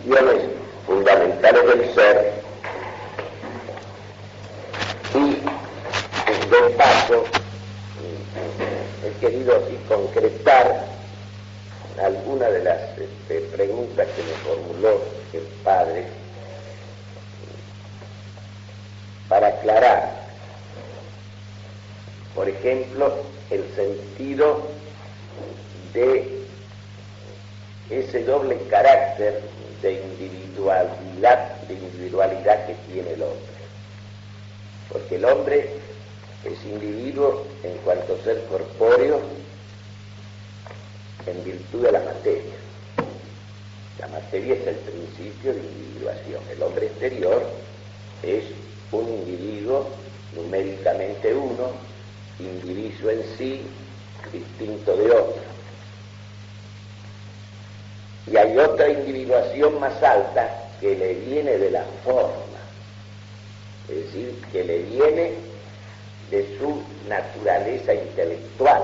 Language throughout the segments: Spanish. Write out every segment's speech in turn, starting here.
condiciones fundamentales del ser y de paso he querido así concretar algunas de las preguntas que me formuló el padre para aclarar, por ejemplo, el sentido de ese doble carácter de individualidad que tiene el hombre. Porque el hombre es individuo en cuanto a ser corpóreo en virtud de la materia. La materia es el principio de individuación. El hombre exterior es un individuo numéricamente uno, indiviso en sí, distinto de otro. Y hay otra individuación más alta que le viene de la forma, es decir, que le viene de su naturaleza intelectual.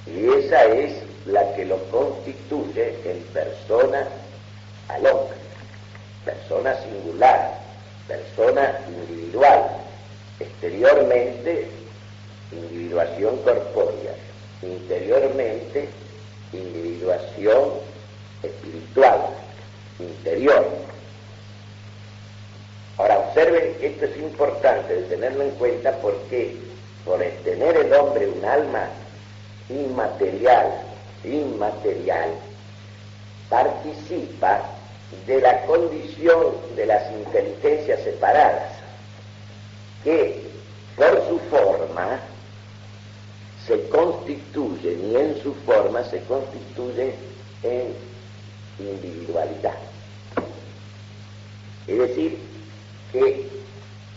Y esa es la que lo constituye en persona al hombre, persona singular, persona individual, exteriormente individuación corpórea, interiormente individuación espiritual, interior. Ahora observen que esto es importante de tenerlo en cuenta porque por tener el hombre un alma inmaterial, participa de la condición de las inteligencias separadas, que por su forma se constituyen y en su forma se constituyen en individualidad. Es decir, que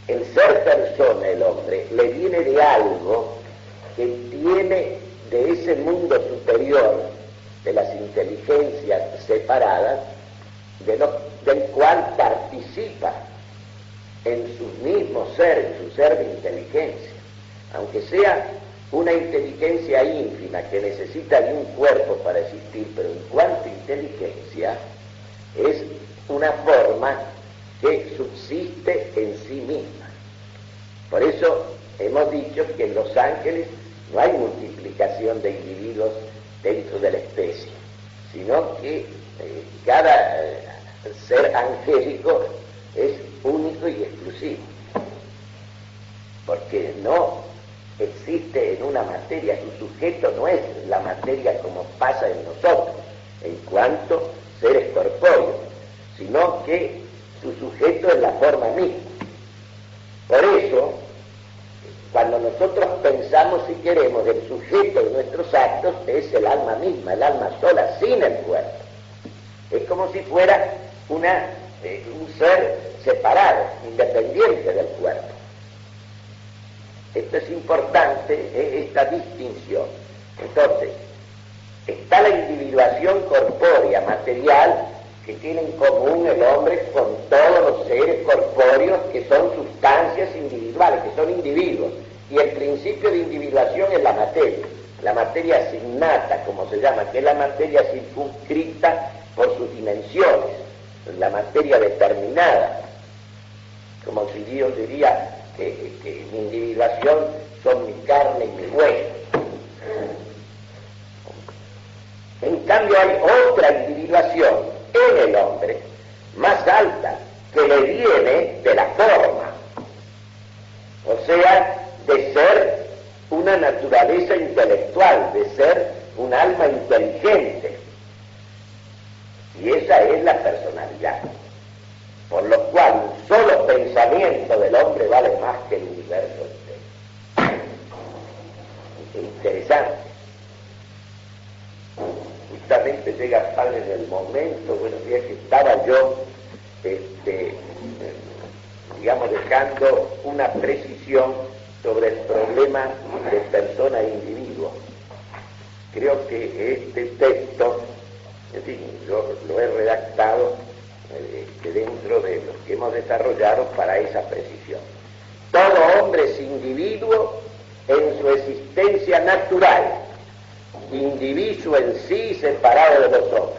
el ser persona, el hombre, le viene de algo que tiene de ese mundo superior de las inteligencias separadas, del cual participa en su mismo ser, en su ser de inteligencia, aunque sea una inteligencia ínfima que necesita de un cuerpo para existir, pero en cuanto a inteligencia es una forma que subsiste en sí misma. Por eso hemos dicho que en los ángeles no hay multiplicación de individuos dentro de la especie, sino que cada ser angélico es único y exclusivo, porque no existe en una materia, su sujeto no es la materia como pasa en nosotros, en cuanto seres corpóreos, sino que su sujeto es la forma misma. Por eso, cuando nosotros pensamos y queremos, el sujeto de nuestros actos es el alma misma, el alma sola, sin el cuerpo. Es como si fuera un ser separado, independiente del cuerpo. Esto es importante, esta distinción. Entonces, está la individuación corpórea, material, que tiene en común el hombre con todos los seres corpóreos que son sustancias individuales, que son individuos. Y el principio de individuación es la materia signata, como se llama, que es la materia circunscrita por sus dimensiones, la materia determinada. Como si Dios diría que mi individuación son mi carne y mi hueso. En cambio hay otra individuación en el hombre, más alta, que le viene de la forma, o sea, de ser una naturaleza intelectual, de ser un alma inteligente, y esa es la personalidad, por lo cual un solo pensamiento del hombre vale más que el universo entero. Es interesante. Justamente llega padre en el momento, buenos días, que estaba yo, digamos, dejando una precisión sobre el problema de persona e individuo. Creo que este texto, en fin, yo lo he redactado dentro de lo que hemos desarrollado para esa precisión. Todo hombre es individuo en su existencia natural, indiviso en sí separado de los otros,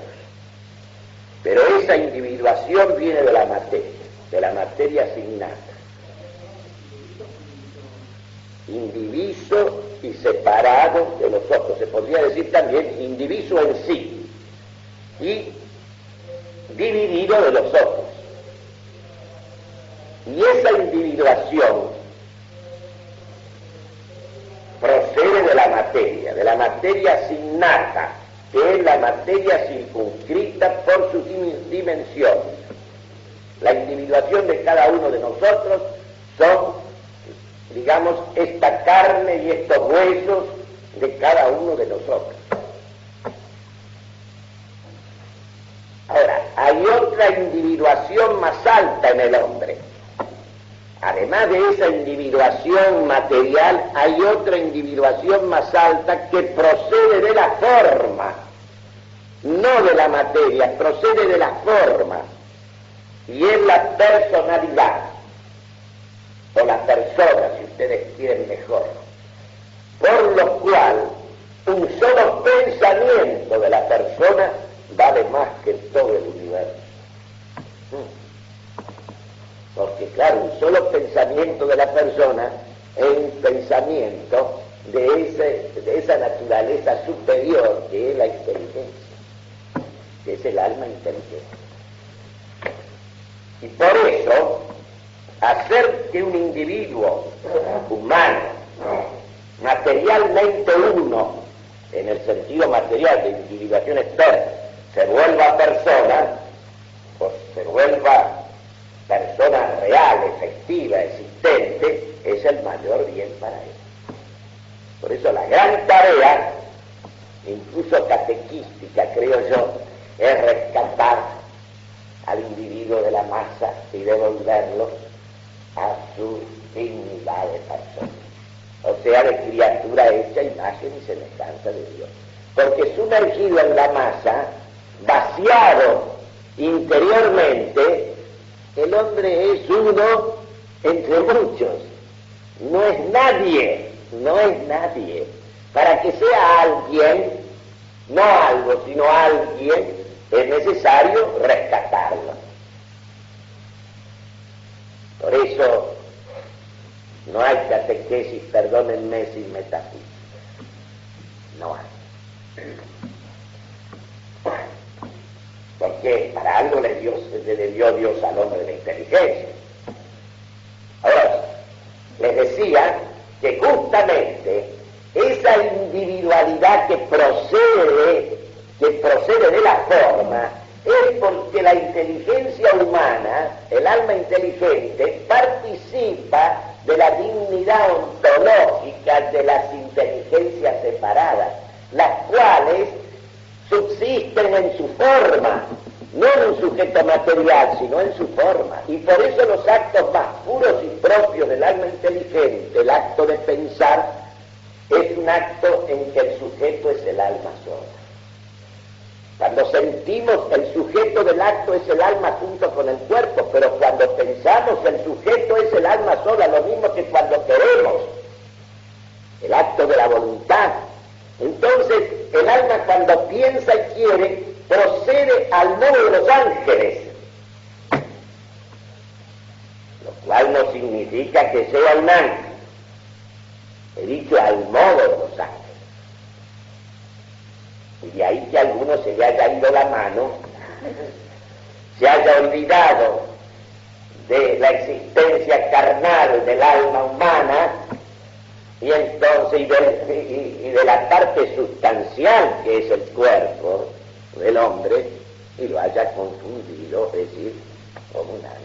Pero esa individuación viene de la materia asignada. Indiviso y separado de los otros. Se podría decir también indiviso en sí y dividido de los otros. Y esa individuación procede de la materia asignata, que es la materia circunscrita por sus dimensiones. La individuación de cada uno de nosotros son, digamos, esta carne y estos huesos de cada uno de nosotros. Ahora, hay otra individuación más alta en el hombre. Además de esa individuación material, hay otra individuación más alta que procede de la forma, no de la materia, procede de la forma, y es la personalidad, o la persona, si ustedes quieren mejor, por lo cual un solo pensamiento de la persona vale más que todo el universo. Porque claro, un solo pensamiento de la persona es un pensamiento de esa naturaleza superior que es la inteligencia, que es el alma inteligente. Y por eso, hacer que un individuo humano, materialmente uno, en el sentido material de individuación externa, se vuelva persona, pues se vuelva persona real, efectiva, existente, es el mayor bien para él. Por eso la gran tarea, incluso catequística, creo yo, es rescatar al individuo de la masa y devolverlo a su dignidad de persona, o sea, de criatura hecha imagen y semejanza de Dios. Porque sumergido en la masa, vaciado interiormente, el hombre es uno entre muchos, no es nadie. Para que sea alguien, no algo, sino alguien, es necesario rescatarlo. Por eso no hay catequesis, perdónenme, sin metafísica. No hay. Porque para algo le dio Dios al hombre la inteligencia. Ahora, les decía que justamente esa individualidad que procede de la forma es porque la inteligencia humana, el alma inteligente, participa de la dignidad ontológica de las inteligencias separadas, las cuales subsisten en su forma, no en un sujeto material, sino en su forma. Y por eso los actos más puros y propios del alma inteligente, el acto de pensar, es un acto en que el sujeto es el alma sola. Cuando sentimos, el sujeto del acto es el alma junto con el cuerpo, pero cuando pensamos, el sujeto es el alma sola, lo mismo que cuando queremos, el acto de la voluntad. Entonces, el alma cuando piensa y quiere, procede al modo de los ángeles, lo cual no significa que sea un ángel. He dicho al modo de los ángeles. Y de ahí que a algunos se le haya ido la mano, se haya olvidado de la existencia carnal del alma humana, y entonces y de la parte sustancial que es el cuerpo del hombre, y lo haya confundido, es decir, como un ángel.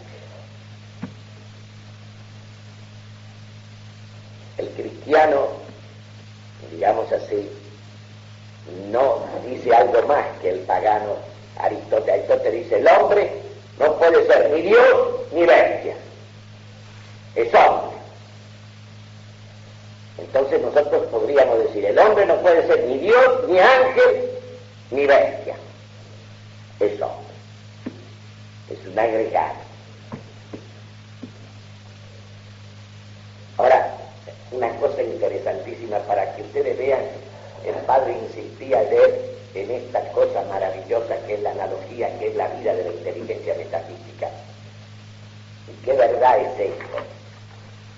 El cristiano, digamos así, no dice algo más que el pagano Aristóteles. Aristóteles dice: el hombre no puede ser ni Dios ni bestia, es hombre. Entonces nosotros podríamos decir: el hombre no puede ser ni Dios, ni ángel, ni bestia, es hombre, es un agregado. Ahora, una cosa interesantísima para que ustedes vean el padre insistía ayer en esta cosa maravillosa que es la analogía, que es la vida de la inteligencia metafísica. ¿Y qué verdad es esto?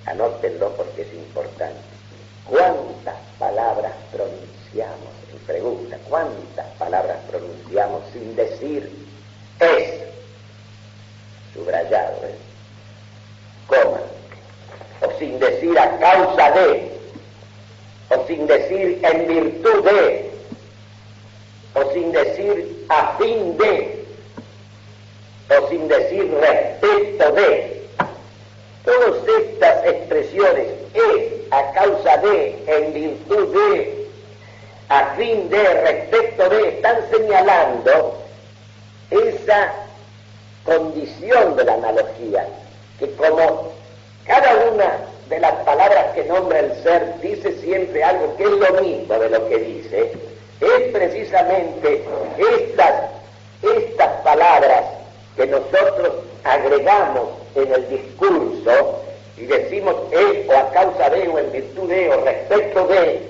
Anótenlo porque es importante. ¿Cuántas palabras pronunciamos? Y pregunta, ¿cuántas palabras pronunciamos sin decir es? Subrayado, coma. O sin decir a causa de, o sin decir en virtud de, o sin decir a fin de, o sin decir respecto de. Todas estas expresiones, es, a causa de, en virtud de, a fin de, respecto de, están señalando esa condición de la analogía, que como cada una de las palabras que nombra el ser dice siempre algo que es lo mismo de lo que dice, es precisamente estas palabras que nosotros agregamos en el discurso y decimos es o a causa de o en virtud de o respecto de,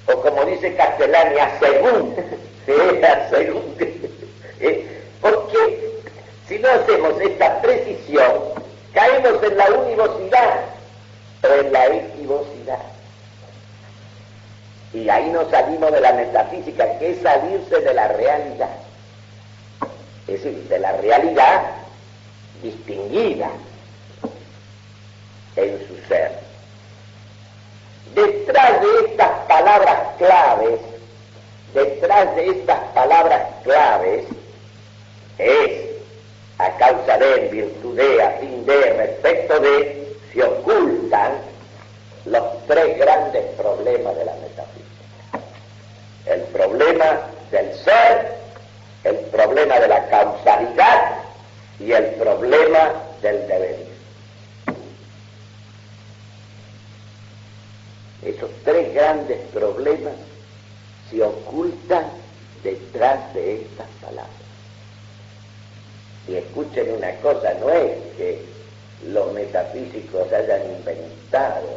o como dice Castellani, a según, según, porque si no hacemos esta precisión caemos en la univocidad o en la equivocidad. Y ahí nos salimos de la metafísica, que es salirse de la realidad. Es decir, de la realidad distinguida en su ser. Detrás de estas palabras claves, es, a causa de, en virtud de, a fin de, respecto de, se ocultan los tres grandes problemas de la metafísica. El problema del ser, el problema de la causalidad y el problema del devenir. Esos tres grandes problemas se ocultan detrás de estas palabras. Y escuchen una cosa, no es que los metafísicos hayan inventado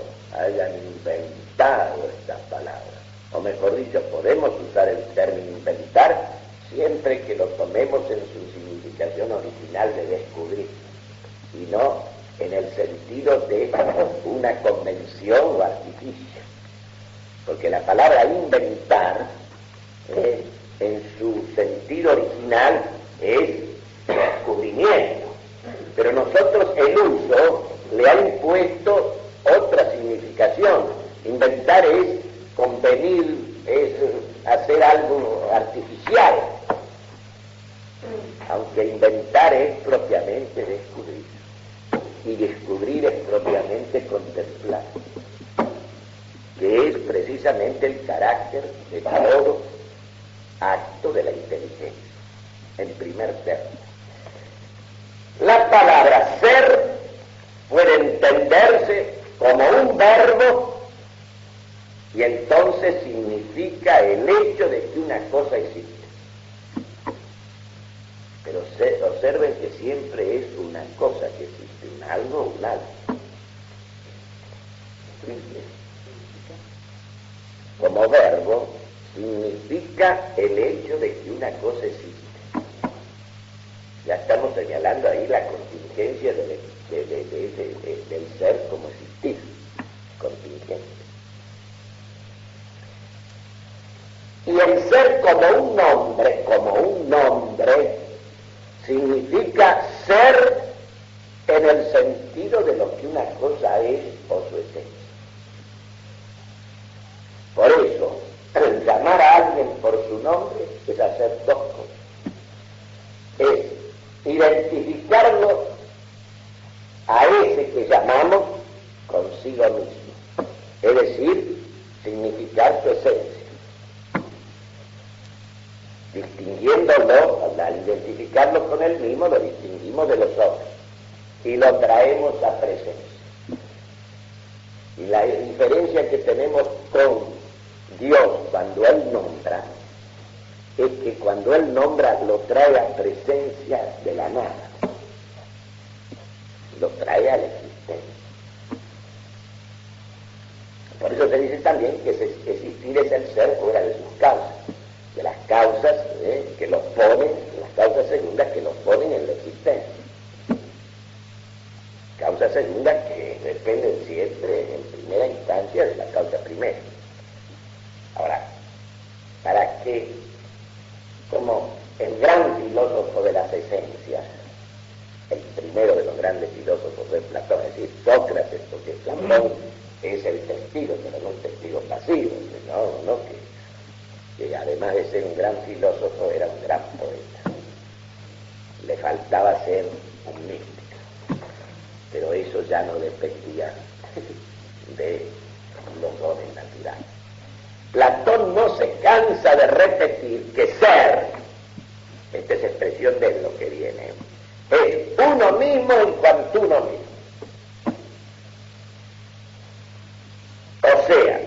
estas palabras. O mejor dicho, podemos usar el término inventar siempre que lo tomemos en su significación original de descubrir, y no en el sentido de una convención o artificio. Porque la palabra inventar, en su sentido original, es descubrimiento. Pero nosotros el uso le ha impuesto otra significación. Inventar es convenir, es hacer algo artificial. Aunque inventar es propiamente descubrir. Y descubrir es propiamente contemplar. Que es precisamente el carácter de todo acto de la inteligencia, en primer término. La palabra ser puede entenderse como un verbo y entonces significa el hecho de que una cosa existe. Pero observen que siempre es una cosa que existe, un algo o un algo. Como verbo significa el hecho de que una cosa existe. Ya estamos señalando ahí la contingencia del ser como existir, contingente. Y el ser como un nombre, significa ser en el sentido de lo que una cosa es o su esencia. Por eso, llamar a alguien por su nombre es hacer dos cosas. Es identificarlo a ese que llamamos consigo mismo. Es decir, significar su esencia. Distinguiéndolo, al identificarlo con él mismo, lo distinguimos de los otros y lo traemos a presencia. Y la diferencia que tenemos con Dios cuando Él nombra es que cuando Él nombra lo trae a presencia de la nada, lo trae a la existencia. Por eso se dice también que existir es el ser fuera de sus causas, de las causas que los ponen, las causas segundas que los ponen en la existencia. Causas segundas que dependen siempre en primera instancia de la causa primera. Ahora, para que, como el gran filósofo de las esencias, el primero de los grandes filósofos fue Platón, es decir, Sócrates, porque Platón es el testigo, pero no un testigo pasivo, ¿no? Que además de ser un gran filósofo era un gran poeta. Le faltaba ser un místico, pero eso ya no dependía de los dones naturales. Platón no se cansa de repetir que ser, esta es expresión de lo que viene, es uno mismo en cuanto uno mismo. O sea,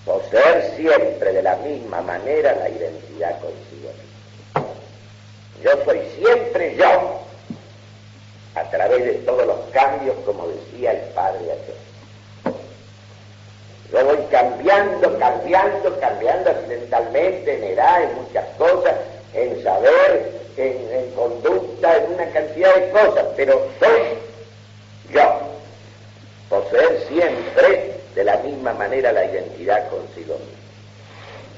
poseer siempre de la misma manera la identidad consigo mismo. Yo soy siempre yo, a través de todos los cambios, como decía el padre aquel. Yo voy cambiando accidentalmente, en edad, en muchas cosas, en saber, en conducta, en una cantidad de cosas, pero soy yo. Poseer siempre de la misma manera la identidad consigo mismo.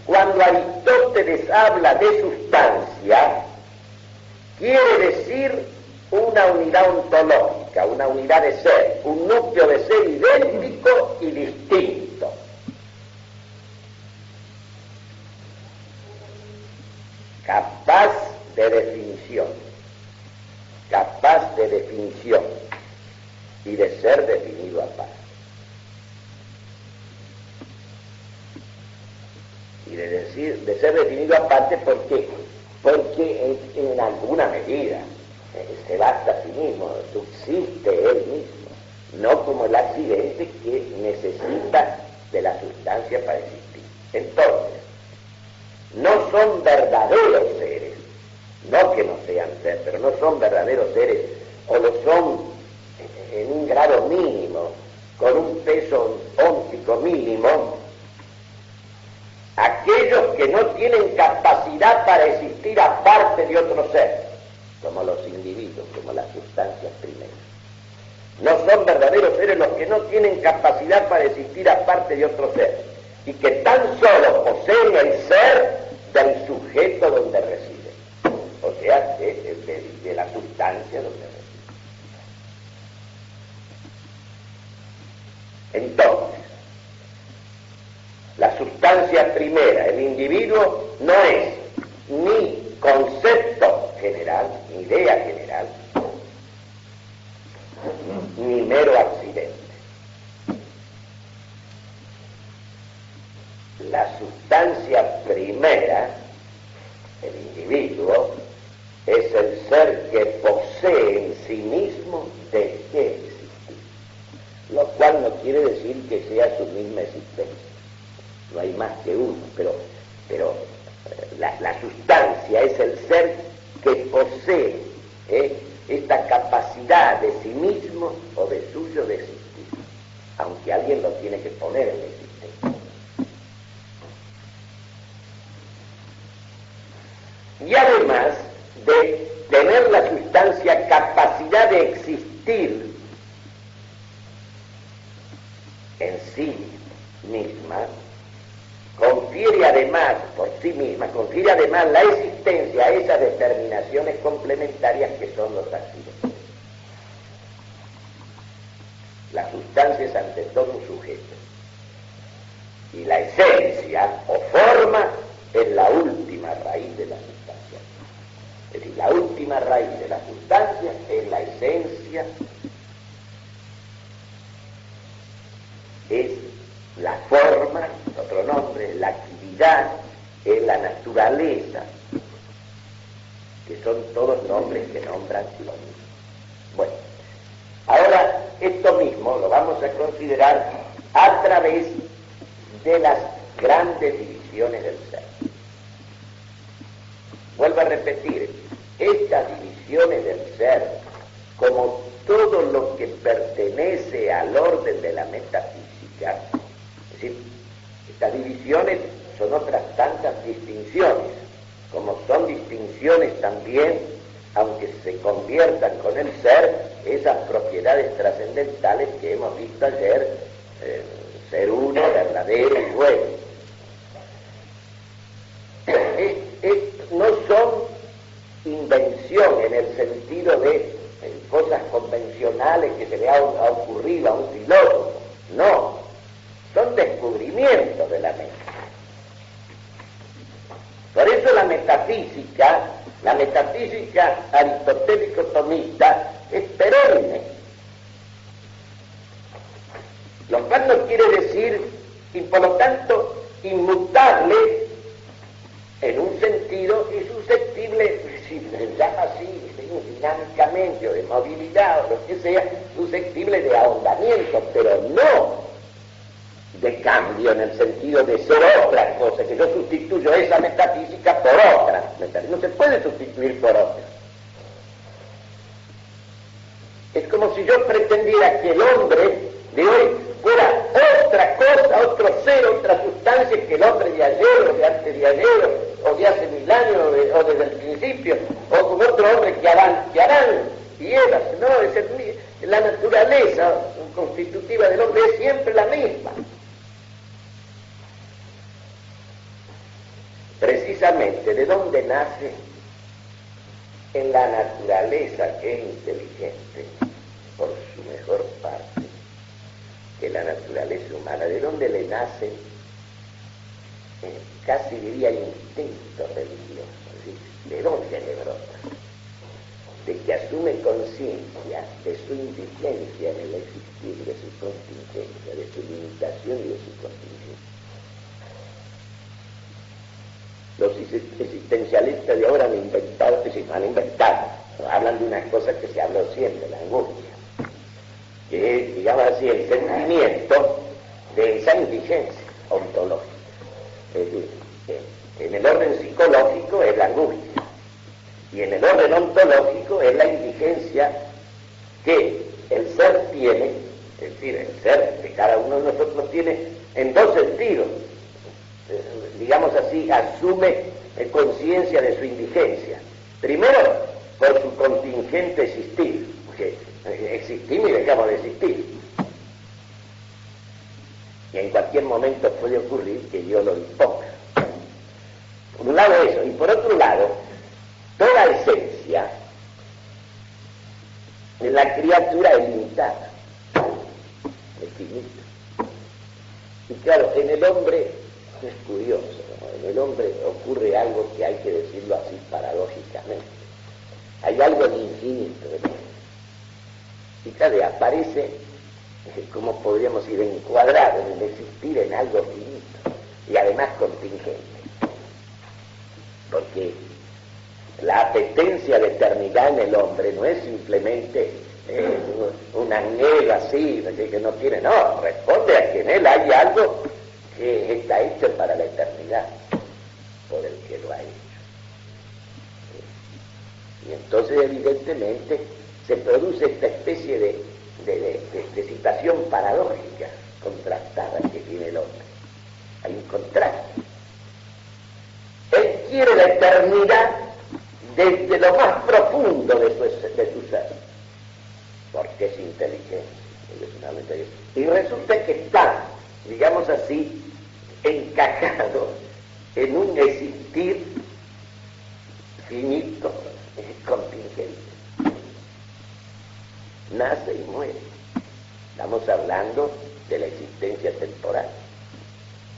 Cuando Aristóteles habla de sustancia, quiere decir una unidad ontológica, una unidad de ser, un núcleo de ser idéntico y distinto. Capaz de definición y de ser definido aparte. Y de ser definido aparte, ¿por qué? Porque en alguna medida se basta a sí mismo, subsiste él mismo, no como el accidente que necesita de la sustancia para existir. Entonces, no son verdaderos seres, no que no sean seres, pero no son verdaderos seres, o lo son en un grado mínimo, con un peso óntico mínimo, aquellos que no tienen capacidad para existir aparte de otro ser, como los individuos, como las sustancias primeras. No son verdaderos seres los que no tienen capacidad para existir aparte de otro ser, y que tan solo poseen el ser del sujeto donde reside, o sea, de la sustancia donde reside. Entonces, la sustancia primera, el individuo, no es ni concepto general, ni idea general, ni mero accidente. La sustancia primera, el individuo, es el ser que posee en sí mismo de qué existir, lo cual no quiere decir que sea su misma existencia. No hay más que uno, pero la sustancia es el ser que posee esta capacidad de sí mismo o de suyo de existir, aunque alguien lo tiene que poner en existencia. Y además de tener la sustancia capacidad de existir en sí misma, confiere además, por sí misma, confiere además la existencia a esas determinaciones complementarias que son los accidentes. La sustancia es ante todo un sujeto, y la esencia o forma es la última raíz de la sustancia. Es decir, la última raíz de la sustancia es la esencia, es la forma, otro nombre, es la actividad, es la naturaleza, que son todos nombres que nombran lo mismo. Bueno, ahora esto mismo lo vamos a considerar a través de las grandes divisiones del ser. Vuelvo a repetir, estas divisiones del ser, como todo lo que pertenece al orden de la metafísica, esas distinciones, como son distinciones también, aunque se conviertan con el ser, esas propiedades trascendentales que hemos visto ayer, ser uno, verdadero y bueno. No son invención en el sentido de cosas convencionales que se le ha ocurrido a un filósofo, no, son descubrimientos de la mente. Por eso la metafísica aristotélico-tomista es perenne, lo cual no quiere decir, y por lo tanto, inmutable en un sentido y susceptible, si se llama así, dinámicamente o de movilidad o lo que sea, susceptible de ahondamiento, pero no de cambio en el sentido de ser otra cosa, que yo sustituyo esa metafísica por otra. No se puede sustituir por otra. Es como si yo pretendiera que el hombre de hoy fuera otra cosa, otro ser, otra sustancia que el hombre de ayer, o de antes de ayer, o de hace 1000 años, o desde el principio, o como otro hombre que Adán y Eva. No, la naturaleza constitutiva del hombre es siempre la misma. Precisamente, ¿de dónde nace? En la naturaleza que es inteligente, por su mejor parte, que la naturaleza humana. ¿De dónde le nace? Casi diría instinto religioso, ¿sí? ¿De dónde le brota? De que asume conciencia de su indigencia en el existir, de su contingencia, de su limitación y de su contingencia. Los existencialistas de ahora han inventado, hablan de una cosa que se habló siempre, la angustia, que es, digamos así, el sentimiento de esa indigencia ontológica. Es decir, en el orden psicológico es la angustia, y en el orden ontológico es la indigencia que el ser tiene, es decir, el ser que cada uno de nosotros tiene en dos sentidos. Digamos así, asume conciencia de su indigencia. Primero, por su contingente existir, porque existimos y dejamos de existir. Y en cualquier momento puede ocurrir que yo lo imponga. Por un lado eso, y por otro lado, toda esencia de la criatura es limitada, es finita. Y claro, en el hombre es curioso, ¿no? En el hombre ocurre algo que hay que decirlo así paradójicamente. Hay algo en infinito en él. Y claro, aparece, como podríamos decir, encuadrado en el existir en algo finito y además contingente. Porque la apetencia de eternidad en el hombre no es simplemente un anhelo así, que no tiene, no, responde a que en él hay algo que está hecho para la eternidad, por el que lo ha hecho. Y entonces, evidentemente, se produce esta especie de situación paradójica, contrastada que tiene el hombre. Hay un contraste. Él quiere la eternidad desde lo más profundo de su ser, porque es inteligente, es una mente. Y resulta que está, digamos así, encajado en un existir finito, contingente. Nace y muere. Estamos hablando de la existencia temporal.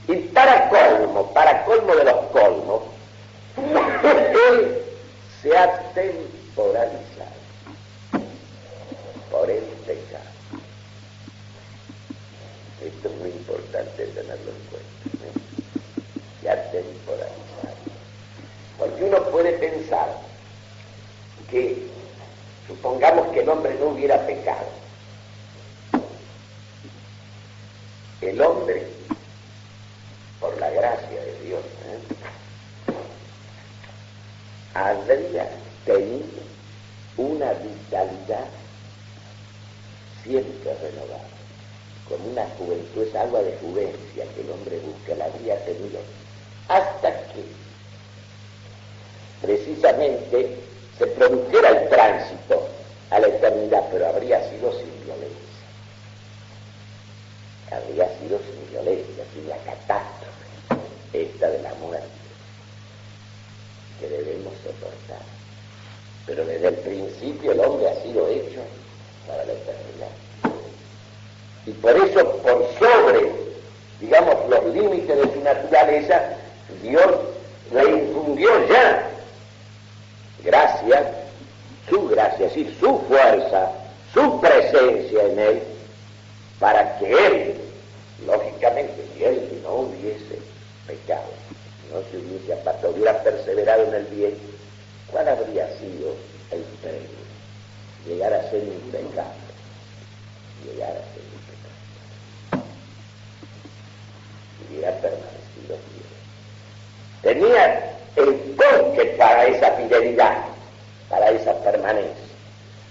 Y para colmo de los colmos, él se ha temporalizado por el pecado. Esto es muy importante tenerlo en cuenta, ¿eh? Se ha temporalizado. Porque uno puede pensar que, supongamos que el hombre no hubiera pecado, el hombre, por la gracia de Dios, habría tenido una vitalidad siempre renovada, como una juventud, es agua de juvencia que el hombre busca, la habría tenido, hasta que precisamente se produjera el tránsito a la eternidad, pero habría sido sin violencia. Habría sido sin violencia, sin la catástrofe esta de la muerte que debemos soportar. Pero desde el principio el hombre ha sido hecho para la eternidad. Y por eso, por sobre, digamos, los límites de su naturaleza, Dios le infundió ya gracia, es decir, su fuerza, su presencia en él, para que él, lógicamente, si él no hubiese pecado, no se hubiese apartado, hubiera perseverado en el bien, ¿cuál habría sido el premio? Llegar a ser impecable. Llegar a ser impecable. Hubiera permanecido fiel. Tenía el porqué para esa fidelidad, para esa permanencia.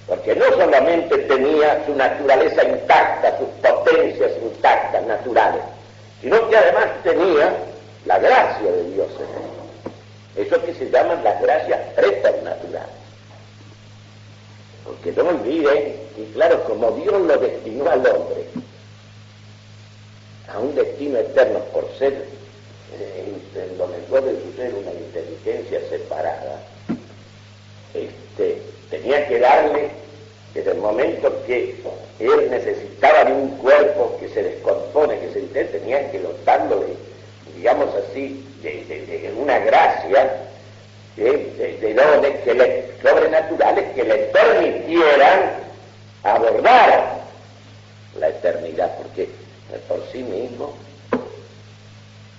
Porque no solamente tenía su naturaleza intacta, sus potencias intactas, naturales, sino que además tenía la gracia de Dios en él. Eso que se llaman las gracias preternaturales. Porque no olviden, y claro, como Dios lo destinó al hombre a un destino eterno por ser, en lo mejor de su ser, una inteligencia separada, tenía que darle, desde el momento que él necesitaba de un cuerpo que se descompone, que se entera, tenía que dotarlo de, digamos así, de una gracia, de dones sobrenaturales que le permitieran abordar la eternidad, porque por sí mismo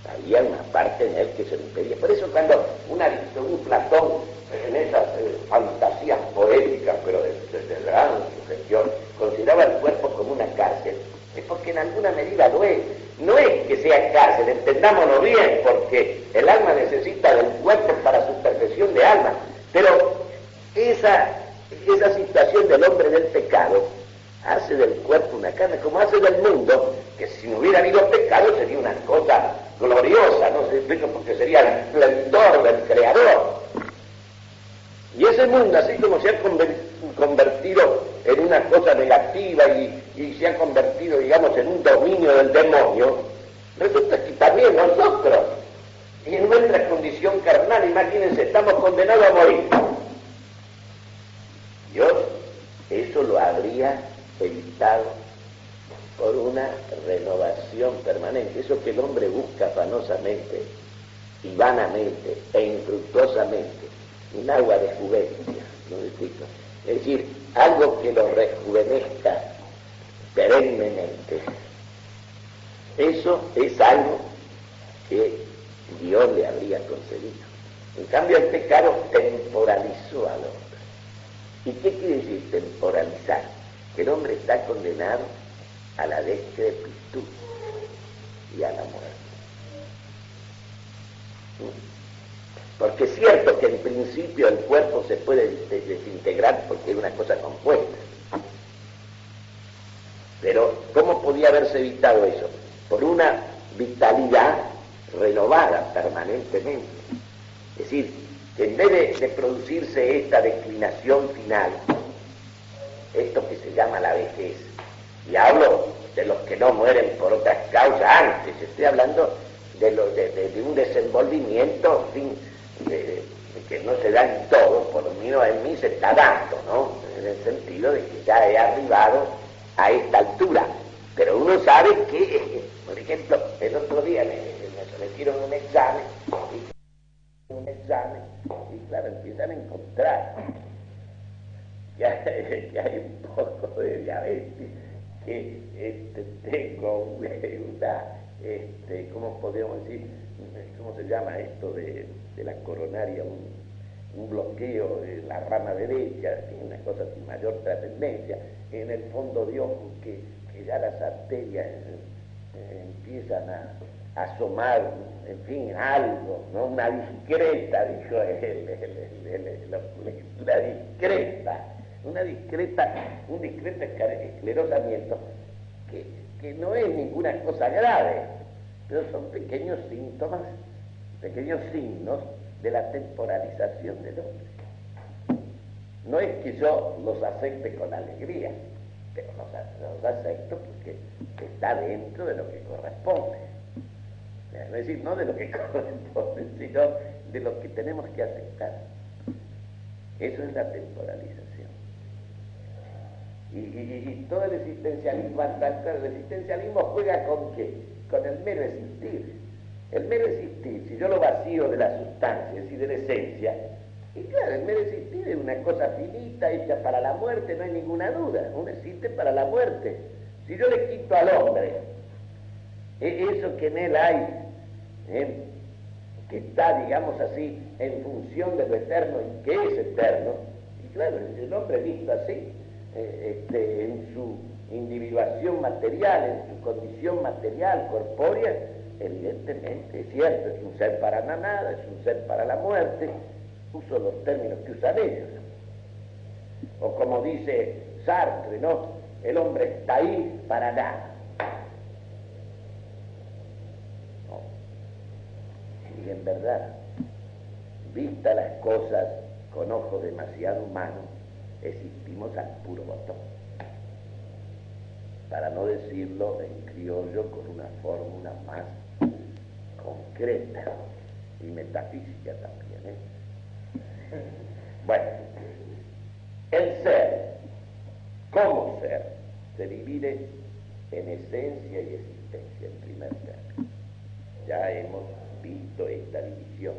había una parte en él que se lo impedía. Por eso cuando un Platón, en esas fantasías poéticas, pero de gran sugestión, consideraba el cuerpo como una cárcel, es porque en alguna medida lo es. No es que sea cárcel, entendámonos bien, porque el alma necesita del cuerpo para su perfección de alma, pero esa situación del hombre del pecado hace del cuerpo una carne, como hace del mundo, que si no hubiera habido pecado sería una cosa gloriosa, no se explica, porque sería el esplendor del Creador. Y ese mundo, así como se ha convertido en una cosa negativa y se ha convertido, digamos, en un dominio del demonio, resulta que también nosotros, y en nuestra condición carnal, imagínense, estamos condenados a morir. Dios eso lo habría evitado por una renovación permanente. Eso que el hombre busca afanosamente y vanamente e infructuosamente, un agua de juvencia, ¿no me explico? Es decir, algo que lo rejuvenezca perennemente. Eso es algo que Dios le habría concedido. En cambio, el pecado temporalizó al hombre. ¿Y qué quiere decir temporalizar? Que el hombre está condenado a la decrepitud y a la muerte. Porque es cierto que en principio el cuerpo se puede desintegrar porque es una cosa compuesta. Pero ¿cómo podía haberse evitado eso? Por una vitalidad renovada permanentemente. Es decir, que en vez de producirse esta declinación final, esto que se llama la vejez, y hablo de los que no mueren por otras causas antes, estoy hablando de un desenvolvimiento, en fin, que no se da en todo, por lo menos en mí se está dando, ¿no? En el sentido de que ya he arribado a esta altura. Pero uno sabe que, por ejemplo, el otro día me sometieron un examen, y claro, empiezan a encontrar que hay un poco de diabetes, que tengo una, ¿cómo podríamos decir? ¿Cómo se llama esto de la coronaria? Un bloqueo de la rama derecha, una cosa sin mayor trascendencia. En el fondo de ojo que ya las arterias empiezan a asomar, en fin, algo, ¿no? Una discreta, dijo él, un discreto esclerosamiento que no es ninguna cosa grave, pero son pequeños síntomas pequeños signos de la temporalización del hombre. No es que yo los acepte con alegría, pero los acepto porque está dentro de lo que corresponde. Es decir, no de lo que corresponde, sino de lo que tenemos que aceptar. Eso es la temporalización. Y todo el existencialismo, el existencialismo juega ¿con qué? Con el mero existir. El mero existir, si yo lo vacío de la sustancia, es decir, de la esencia, y claro, el mero existir es una cosa finita, hecha para la muerte, no hay ninguna duda, uno existe para la muerte. Si yo le quito al hombre eso que en él hay, que está, digamos así, en función de lo eterno y que es eterno, y claro, el hombre visto así, en su individuación material, en su condición material, corpórea, evidentemente es cierto, es un ser para la nada, es un ser para la muerte, uso los términos que usan ellos. O como dice Sartre, ¿no? El hombre está ahí para nada. No. Y en verdad, vistas las cosas con ojos demasiado humanos, existimos al puro botón. Para no decirlo en criollo con una fórmula más concreta y metafísica también, Bueno, el ser, como ser, se divide en esencia y existencia en primer término. Ya hemos visto esta división.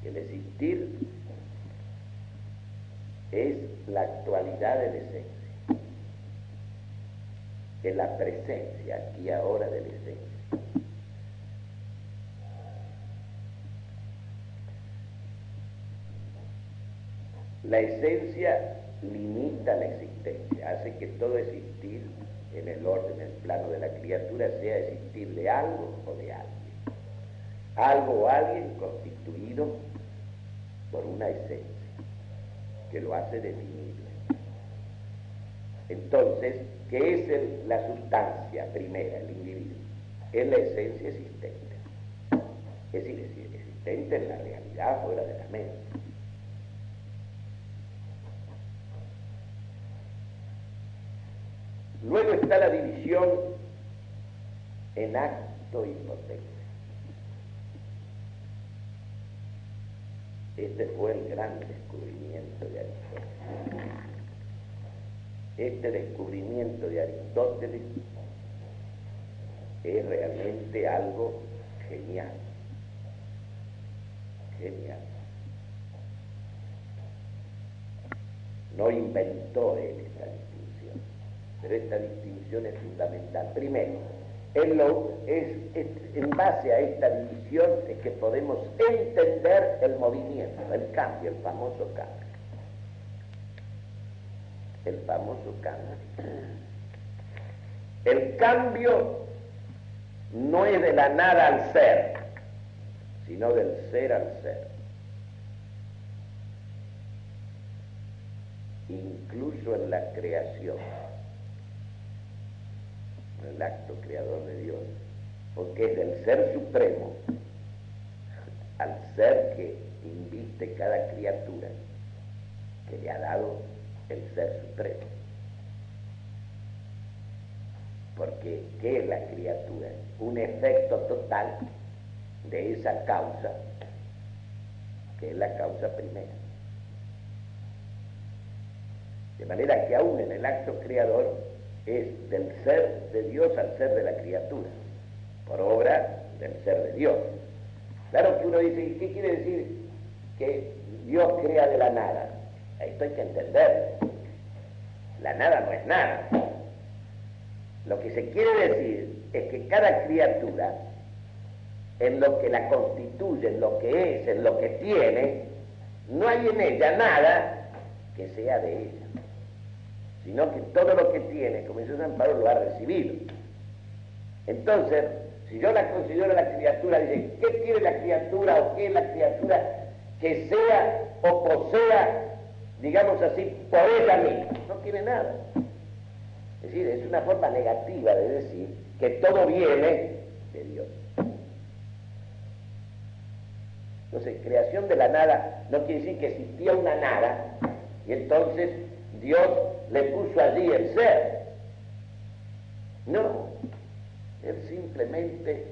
El existir es la actualidad de la esencia, es la presencia aquí ahora de la esencia. La esencia limita la existencia, hace que todo existir en el orden, en el plano de la criatura, sea existir de algo o de alguien. Algo o alguien constituido por una esencia que lo hace definible. Entonces, ¿qué es la sustancia primera, el individuo? Es la esencia existente. Es decir, existente en la realidad fuera de la mente. Luego está la división en acto y potencia. Este fue el gran descubrimiento de Aristóteles. Este descubrimiento de Aristóteles es realmente algo genial. Genial. No inventó él esta distinción, pero esta distinción es fundamental. Primero, en base a esta división es que podemos entender el movimiento, el cambio, el famoso cambio. El famoso cambio. El cambio no es de la nada al ser, sino del ser al ser. Incluso en la creación, en el acto creador de Dios, porque es del ser supremo al ser que inviste cada criatura que le ha dado el ser supremo. Porque ¿qué es la criatura? Un efecto total de esa causa, que es la causa primera. De manera que aún en el acto creador es del ser de Dios al ser de la criatura, por obra del ser de Dios. Claro que uno dice, ¿qué quiere decir que Dios crea de la nada? Esto hay que entenderlo. La nada no es nada. Lo que se quiere decir es que cada criatura, en lo que la constituye, en lo que es, en lo que tiene, no hay en ella nada que sea de ella, sino que todo lo que tiene, como dice San Pablo, lo ha recibido. Entonces, si yo la considero la criatura, dice, ¿qué tiene la criatura o qué es la criatura que sea o posea, digamos así, por ella misma? No tiene nada. Es decir, es una forma negativa de decir que todo viene de Dios. Entonces, creación de la nada no quiere decir que existía una nada y entonces Dios le puso allí el ser. No, Él simplemente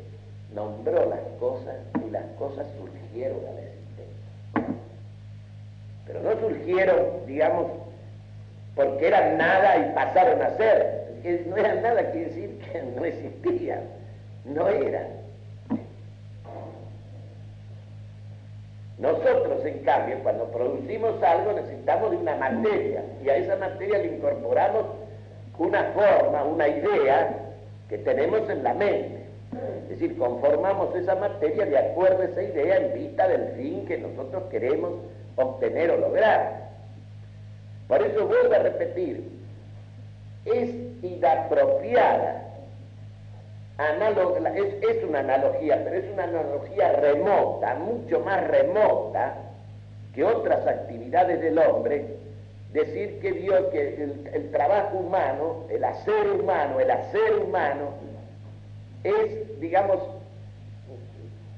nombró las cosas y las cosas surgieron a la existencia. Pero no surgieron, digamos, porque eran nada y pasaron a ser. Que no eran nada quiere decir que no existían, no eran. Nosotros, en cambio, cuando producimos algo necesitamos de una materia y a esa materia le incorporamos una forma, una idea que tenemos en la mente. Es decir, conformamos esa materia de acuerdo a esa idea en vista del fin que nosotros queremos obtener o lograr. Por eso vuelvo a repetir, es inapropiada, es una analogía, pero es una analogía remota, mucho más remota que otras actividades del hombre, decir que Dios, que el trabajo humano, el hacer humano es, digamos,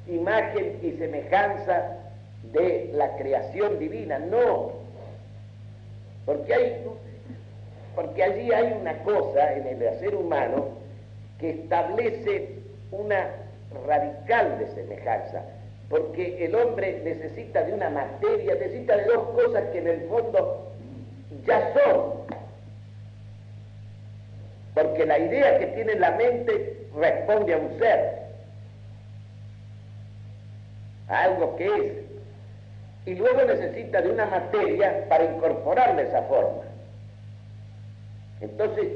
imagen y semejanza de la creación divina. No, porque allí hay una cosa en el hacer humano que establece una radical de semejanza, porque el hombre necesita de una materia, necesita de dos cosas que en el fondo ya son, porque la idea que tiene en la mente responde a un ser, a algo que es, y luego necesita de una materia para incorporarle esa forma. Entonces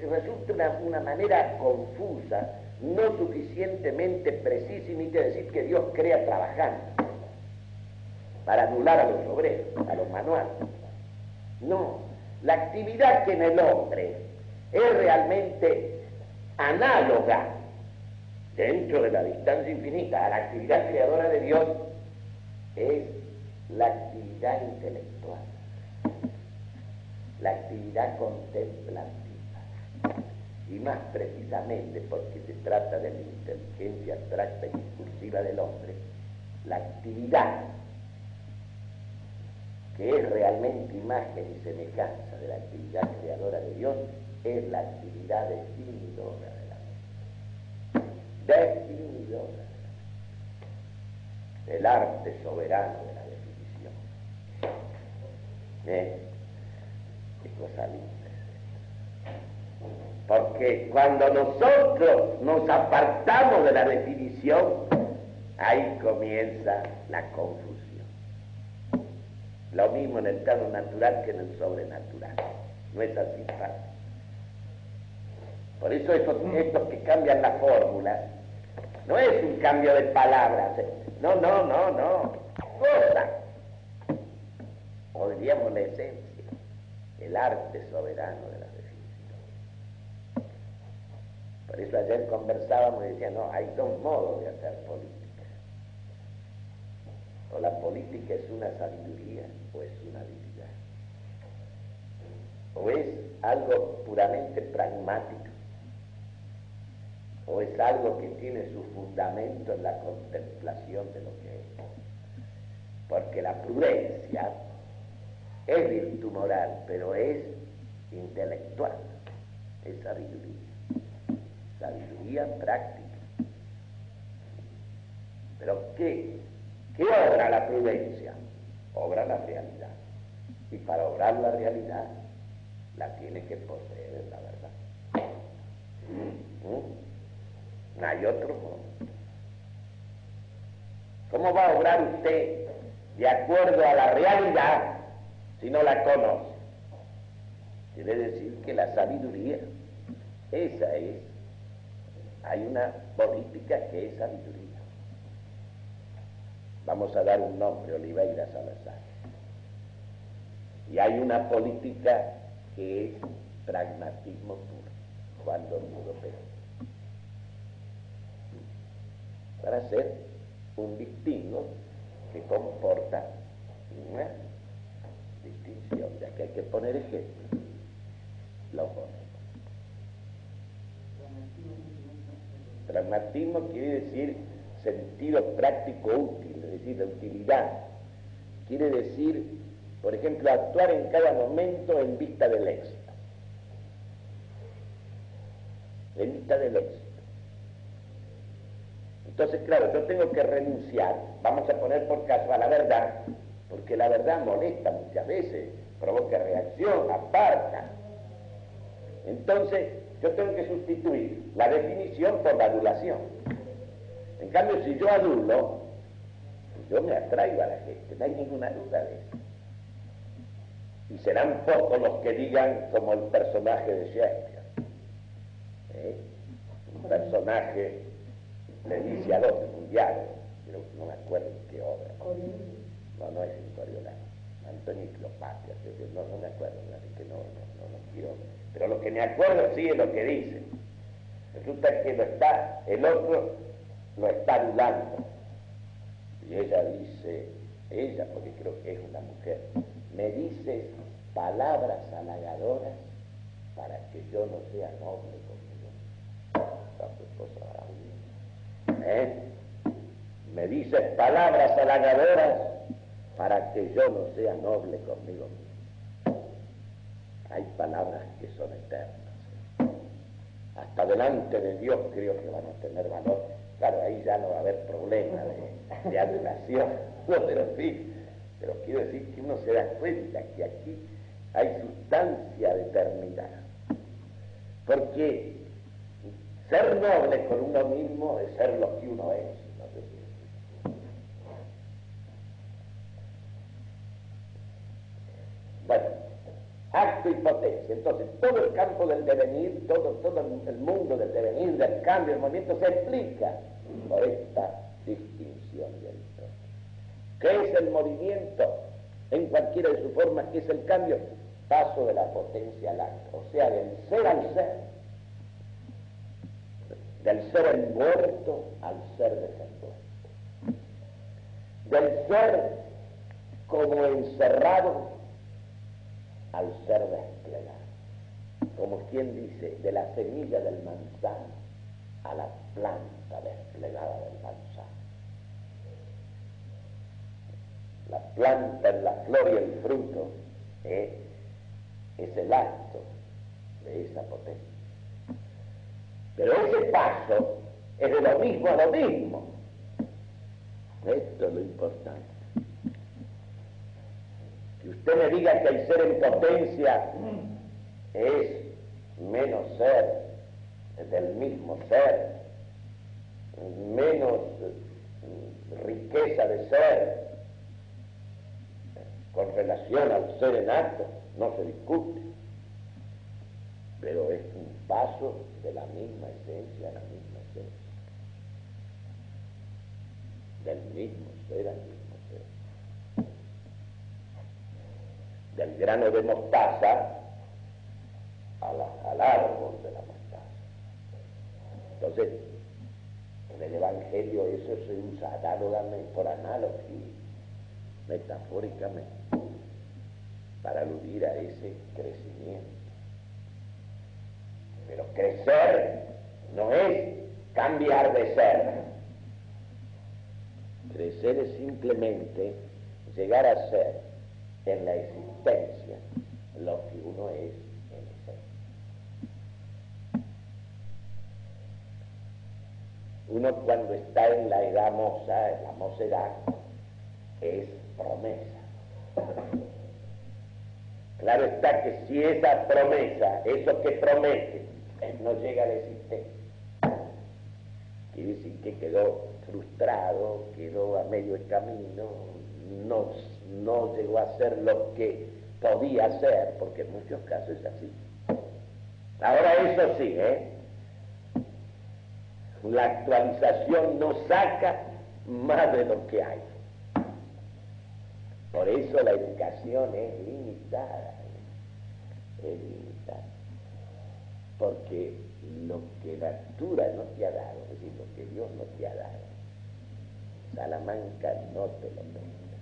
resulta una manera confusa, no suficientemente precisa, y decir que Dios crea trabajando para anular a los obreros, a los manuales. No, la actividad que en el hombre es realmente análoga dentro de la distancia infinita a la actividad creadora de Dios es la actividad intelectual, la actividad contemplativa, y más precisamente porque se trata de la inteligencia abstracta y discursiva del hombre, la actividad que es realmente imagen y semejanza de la actividad creadora de Dios es la actividad definidora de la mente, definidora de la mente, el arte soberano de la definición. Qué cosa linda. Porque cuando nosotros nos apartamos de la definición, ahí comienza la confusión. Lo mismo en el plano natural que en el sobrenatural. No es así fácil. Por eso estos que cambian la fórmula, no es un cambio de palabras. No. Cosa. O diríamos la esencia, el arte soberano de la definición. Por eso ayer conversábamos y decía, no, hay dos modos de hacer política. O la política es una sabiduría o es una habilidad. O es algo puramente pragmático, o es algo que tiene su fundamento en la contemplación de lo que es. Porque la prudencia es virtud moral, pero es intelectual, es sabiduría práctica. Pero ¿qué obra la prudencia? Obra la realidad. Y para obrar la realidad, la tiene que poseer la verdad. No hay otro modo. ¿Cómo va a obrar usted de acuerdo a la realidad si no la conoce? Quiere decir que la sabiduría, esa es. Hay una política que es sabiduría. Vamos a dar un nombre, Oliveira Salazar. Y hay una política que es pragmatismo puro, Juan Domingo Perón. Para hacer un distingo que comporta una distinción, ya que hay que poner ejemplo, lo ponemos. Pragmatismo quiere decir sentido práctico útil, es decir, de utilidad. Quiere decir, por ejemplo, actuar en cada momento en vista del éxito. En vista del éxito. Entonces, claro, yo tengo que renunciar, vamos a poner por caso, a la verdad, porque la verdad molesta muchas veces, provoca reacción, aparta. Entonces, yo tengo que sustituir la definición por la adulación. En cambio, si yo adulo, yo me atraigo a la gente, no hay ninguna duda de eso. Y serán pocos los que digan como el personaje de Shakespeare. Un personaje le dice al otro, un diálogo, pero no me acuerdo en qué obra. No es en Coriolanus. Antonio y Cleopatra, no me acuerdo, así que no quiero. Pero lo que me acuerdo sí es lo que dice. Resulta que el otro lo está adulando. Y ella dice, porque creo que es una mujer, me dices palabras halagadoras para que yo no sea noble conmigo. Me dices palabras halagadoras para que yo no sea noble conmigo mismo. Hay palabras que son eternas. Hasta delante de Dios creo que van a tener valor. Claro, ahí ya no va a haber problema de adulación, no, pero sí. Pero quiero decir que uno se da cuenta que aquí hay sustancia determinada. Porque ser noble con uno mismo es ser lo que uno es. No sé si bueno, acto y potencia. Entonces, todo el campo del devenir, todo el mundo del devenir, del cambio, del movimiento, se explica por esta distinción del todo. ¿Qué es el movimiento? En cualquiera de sus formas, ¿qué es el cambio? Paso de la potencia al acto, o sea, del ser al ser, del ser envuelto al ser desenvuelto, del ser como encerrado al ser desplegado, como quien dice, de la semilla del manzano a la planta desplegada del manzano. La planta en la flor y el fruto es el acto de esa potencia. Pero ese paso es de lo mismo a lo mismo. Esto es lo importante. Que usted me diga que el ser en potencia es menos ser del mismo ser, menos riqueza de ser con relación al ser en acto, no se discute, pero es un paso de la misma esencia a la misma esencia, del mismo ser al mismo ser, del grano de mostaza al árbol de la mostaza. Entonces, en el Evangelio eso se usa análogamente, por analogía, metafóricamente, para aludir a ese crecimiento. Pero crecer no es cambiar de ser. Crecer es simplemente llegar a ser en la existencia lo que uno es en esencia. Uno cuando está en la edad moza, en la mocedad, es promesa. Claro está que si esa promesa, eso que promete, no llega a la existencia, quiere decir que quedó frustrado, quedó a medio camino, no llegó a ser lo que podía ser, porque en muchos casos es así. Ahora eso sí, la actualización no saca más de lo que hay. Por eso la educación es limitada, porque lo que la natura no te ha dado, es decir, lo que Dios no te ha dado, Salamanca no te lo presta.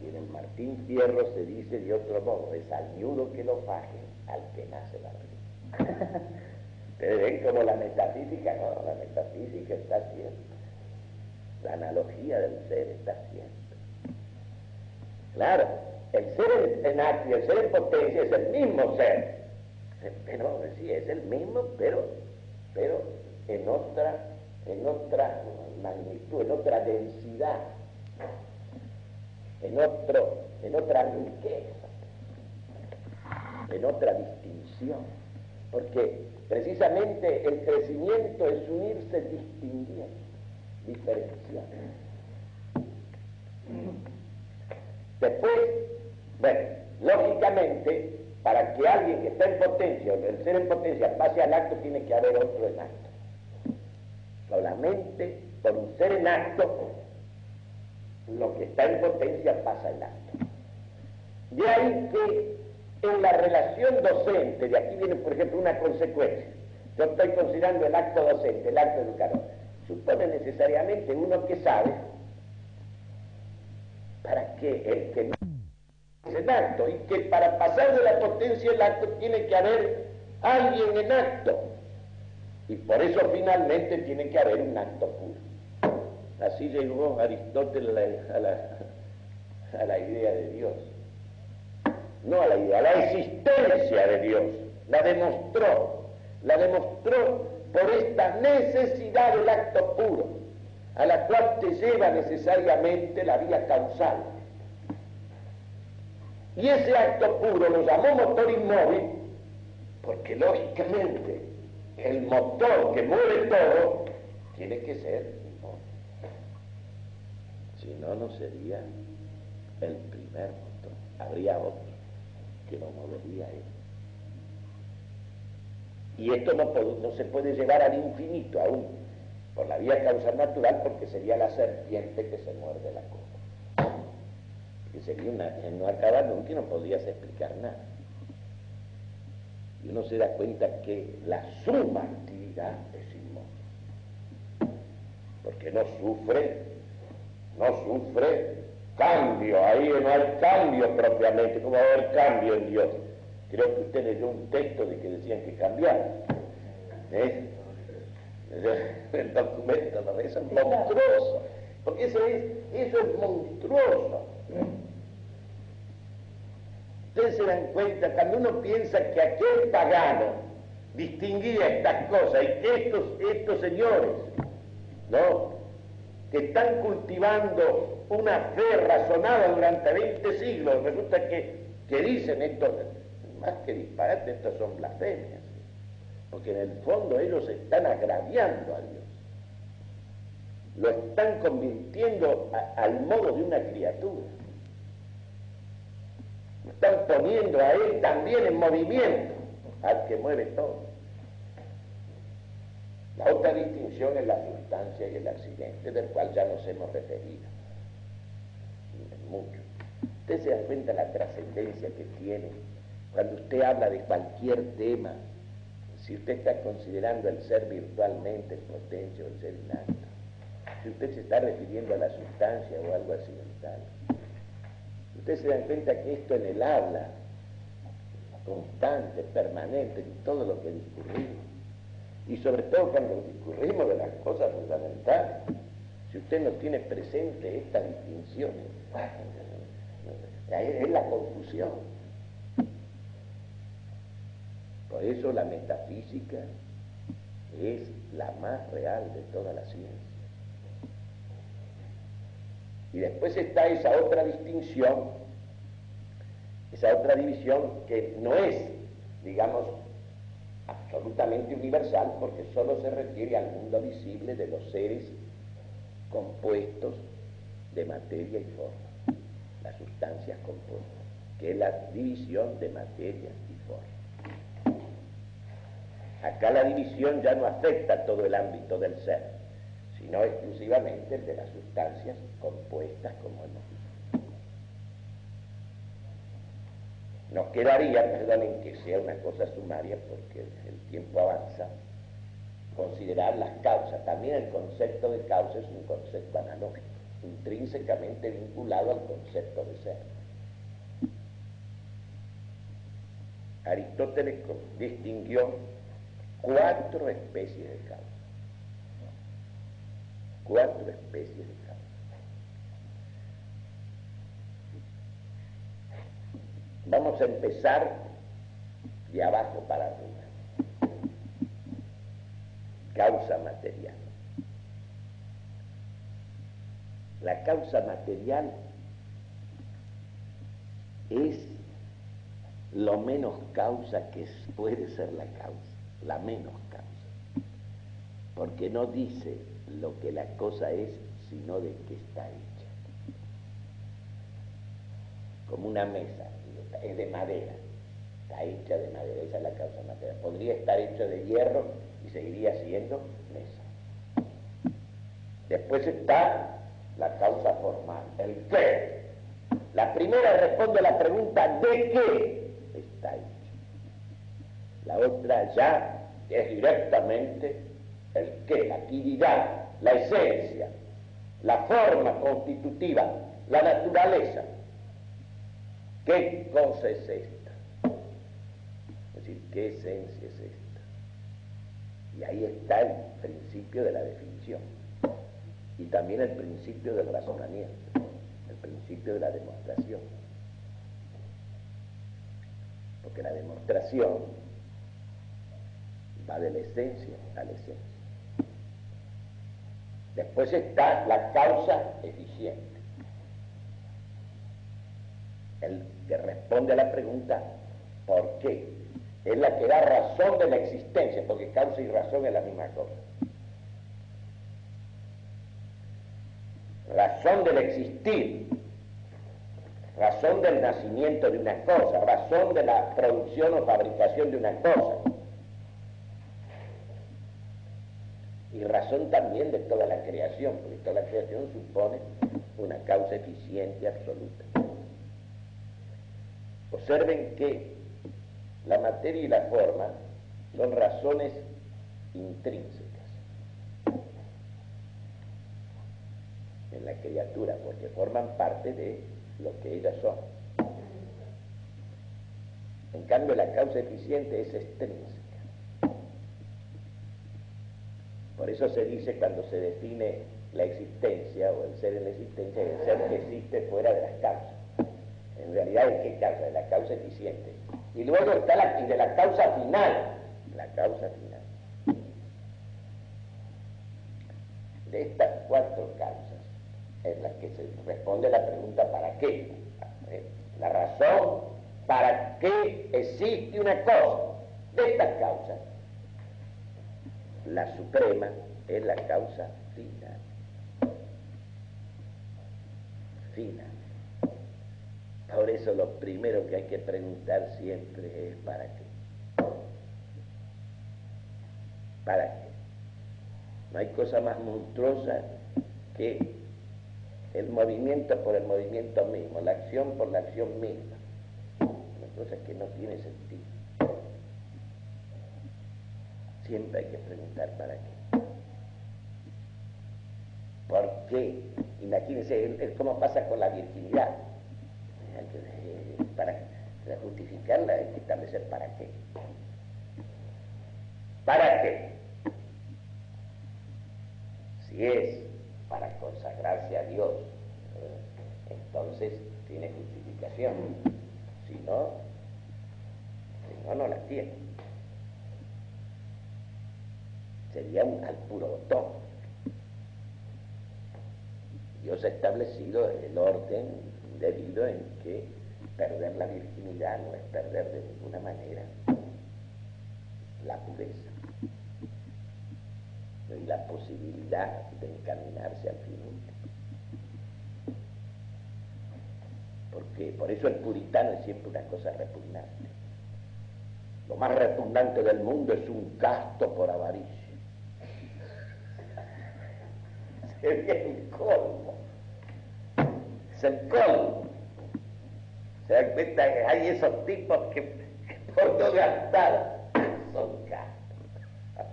Y en el Martín Fierro se dice de otro modo, es al ñudo que lo faje, al que nace la risa. Ustedes ven como la metafísica, no, la metafísica está siempre. La analogía del ser está haciendo. Claro, el ser en acto y el ser en potencia es el mismo ser. Pero sí, es el mismo, pero en otra magnitud, en otra densidad, en otra riqueza, en otra distinción. Porque precisamente el crecimiento es unirse distinguiendo, diferenciando. Después, bueno, lógicamente, para que alguien que está en potencia, o el ser en potencia, pase al acto, tiene que haber otro en acto. Solamente por un ser en acto, lo que está en potencia pasa al acto. De ahí que en la relación docente, de aquí viene, por ejemplo, una consecuencia. Yo estoy considerando el acto docente, el acto educador. Supone necesariamente uno que sabe para que el que no es en acto, y que para pasar de la potencia al acto tiene que haber alguien en acto, y por eso finalmente tiene que haber un acto puro. Así llegó Aristóteles a la idea de Dios, no a la idea, a la existencia de Dios. La demostró por esta necesidad del acto puro, a la cual te lleva necesariamente la vía causal. Y ese acto puro lo llamó motor inmóvil, porque lógicamente el motor que mueve todo tiene que ser inmóvil. Si no, no sería el primer motor. Habría otro que lo movería él. Y esto no se puede llevar al infinito aún, por la vía causal natural, porque sería la serpiente que se muerde la cola. Que sería no acabar nunca y no podrías explicar nada. Y uno se da cuenta que la suma actividad es inmóvil, porque no sufre cambio. Ahí no hay cambio propiamente. ¿Cómo va a haber cambio en Dios? Creo que usted leyó un texto de que decían que cambiara. El documento, ¿no? Eso es monstruoso, porque eso es monstruoso. Ustedes se dan cuenta, cuando uno piensa que aquel pagano distinguía estas cosas, y que estos señores, ¿no?, que están cultivando una fe razonada durante 20 siglos, resulta que dicen esto, más que disparate, estos son blasfemias, porque en el fondo ellos están agraviando a Dios, lo están convirtiendo al modo de una criatura, lo están poniendo a él también en movimiento, al que mueve todo. La otra distinción es la sustancia y el accidente, del cual ya nos hemos referido mucho. Usted se da cuenta de la trascendencia que tiene cuando usted habla de cualquier tema. Si usted está considerando el ser virtualmente, el potencia o el ser inacto, si usted se está refiriendo a la sustancia o algo accidental, usted se da cuenta que esto en el habla constante, permanente, en todo lo que discurrimos, y sobre todo cuando discurrimos de las cosas fundamentales, si usted no tiene presente estas distinciones, es la confusión. Por eso la metafísica es la más real de toda la ciencia. Y después está esa otra distinción, esa otra división que no es, digamos, absolutamente universal, porque solo se refiere al mundo visible de los seres compuestos de materia y forma, las sustancias compuestas, que es la división de materia y forma. Acá la división ya no afecta todo el ámbito del ser, sino exclusivamente el de las sustancias compuestas, como hemos dicho. Nos quedaría, perdonen que sea una cosa sumaria porque el tiempo avanza, considerar las causas. También el concepto de causa es un concepto analógico, intrínsecamente vinculado al concepto de ser. Aristóteles distinguió 4 especies de causa. 4 especies de causa. Vamos a empezar de abajo para arriba. Causa material. La causa material es lo menos causa que puede ser la causa, la menos causa, porque no dice lo que la cosa es, sino de qué está hecha. Como una mesa, es de madera, está hecha de madera, esa es la causa material. Podría estar hecha de hierro y seguiría siendo mesa. Después está la causa formal, el qué. La primera responde a la pregunta ¿de qué está hecho? La otra ya es directamente el qué, la actividad, la esencia, la forma constitutiva, la naturaleza. ¿Qué cosa es esta? Es decir, ¿qué esencia es esta? Y ahí está el principio de la definición y también el principio del razonamiento, el principio de la demostración. Porque la demostración va de la esencia a la esencia. Después está la causa eficiente, el que responde a la pregunta ¿por qué? Es la que da razón de la existencia, porque causa y razón es la misma cosa. Razón del existir, razón del nacimiento de una cosa, razón de la producción o fabricación de una cosa, y razón también de toda la creación, porque toda la creación supone una causa eficiente absoluta. Observen que la materia y la forma son razones intrínsecas en la criatura, porque forman parte de lo que ellas son. En cambio, la causa eficiente es extrínseca. Por eso se dice, cuando se define la existencia o el ser en la existencia, el ser que existe fuera de las causas. En realidad, ¿de qué causa? De la causa eficiente. Y luego está de la causa final. La causa final. De estas 4 causas es la que se responde la pregunta ¿para qué? La razón para qué existe una cosa. De estas causas, la suprema es la causa final. Final. Por eso lo primero que hay que preguntar siempre es ¿para qué? ¿Para qué? No hay cosa más monstruosa que el movimiento por el movimiento mismo, la acción por la acción misma. Una cosa que no tiene sentido. Siempre hay que preguntar ¿para qué? ¿Por qué? Imagínense, es como pasa con la virginidad. Para justificarla hay que establecer ¿para qué? ¿Para qué? Si es para consagrarse a Dios, entonces tiene justificación. Si no, no la tiene. Sería al puro botón. Dios ha establecido el orden debido en que perder la virginidad no es perder de ninguna manera la pureza y la posibilidad de encaminarse al fin último. Porque por eso el puritano es siempre una cosa repugnante. Lo más repugnante del mundo es un casto por avaricia. Sería el colmo. Es el colmo. Se dan cuenta que hay esos tipos que por no gastar son castos.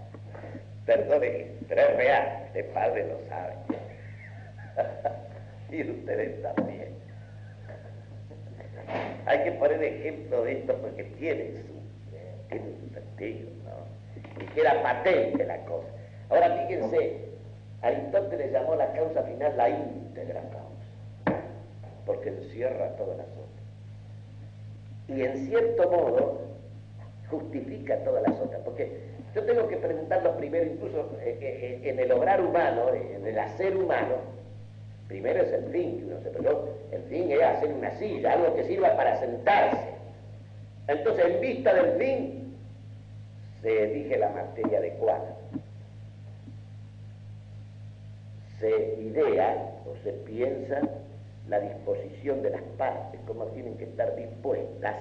Perdone, pero es real, este padre lo sabe. Y ustedes también. Hay que poner ejemplo de esto porque tiene su sentido, ¿no? Y queda patente la cosa. Ahora fíjense, Aristóteles llamó la causa final la íntegra causa, porque encierra todas las otras. Y en cierto modo justifica todas las otras, porque yo tengo que preguntarlo primero, incluso en el obrar humano, en el hacer humano, primero es el fin que uno se pregunta. El fin es hacer una silla, algo que sirva para sentarse. Entonces, en vista del fin, se elige la materia adecuada. Se idea o se piensa la disposición de las partes, cómo tienen que estar dispuestas.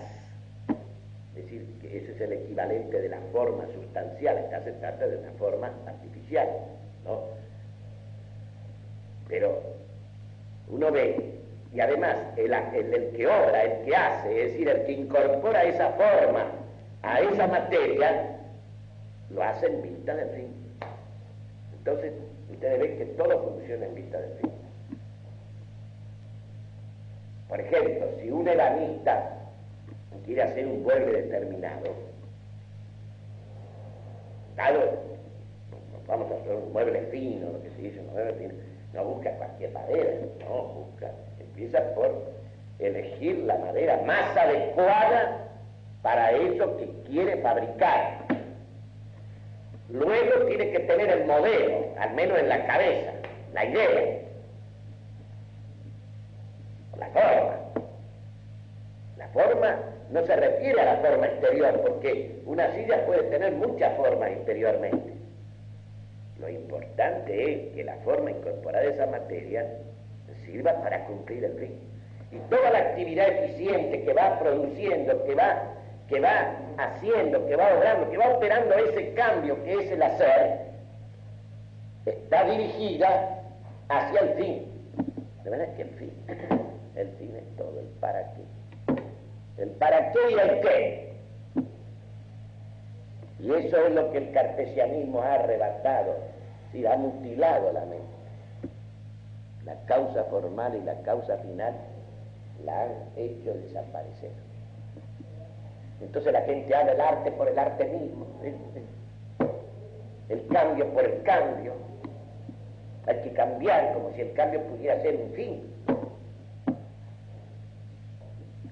Es decir, que ese es el equivalente de la forma sustancial, acá se trata de una forma artificial, ¿no? Pero uno ve, y además el que obra, el que hace, es decir, el que incorpora esa forma a esa materia, lo hace en vista del fin. Entonces, ustedes ven que todo funciona en vista del fin. Por ejemplo, si un ebanista quiere hacer un mueble determinado, claro, vamos a hacer un mueble fino, lo que se dice, un mueble fino, no busca cualquier madera, no, empieza por elegir la madera más adecuada para eso que quiere fabricar. Luego tiene que tener el modelo, al menos en la cabeza, la idea, la forma. La forma no se refiere a la forma exterior, porque una silla puede tener muchas formas interiormente. Lo importante es que la forma incorporada de esa materia sirva para cumplir el fin. Y toda la actividad eficiente que va produciendo, que va haciendo, que va obrando, que va operando ese cambio que es el hacer, está dirigida hacia el fin. De verdad que el fin es todo, el para qué. El para qué y el qué. Y eso es lo que el cartesianismo ha arrebatado, es decir, ha mutilado la mente. La causa formal y la causa final la han hecho desaparecer. Entonces la gente habla del arte por el arte mismo, el cambio por el cambio. Hay que cambiar como si el cambio pudiera ser un fin.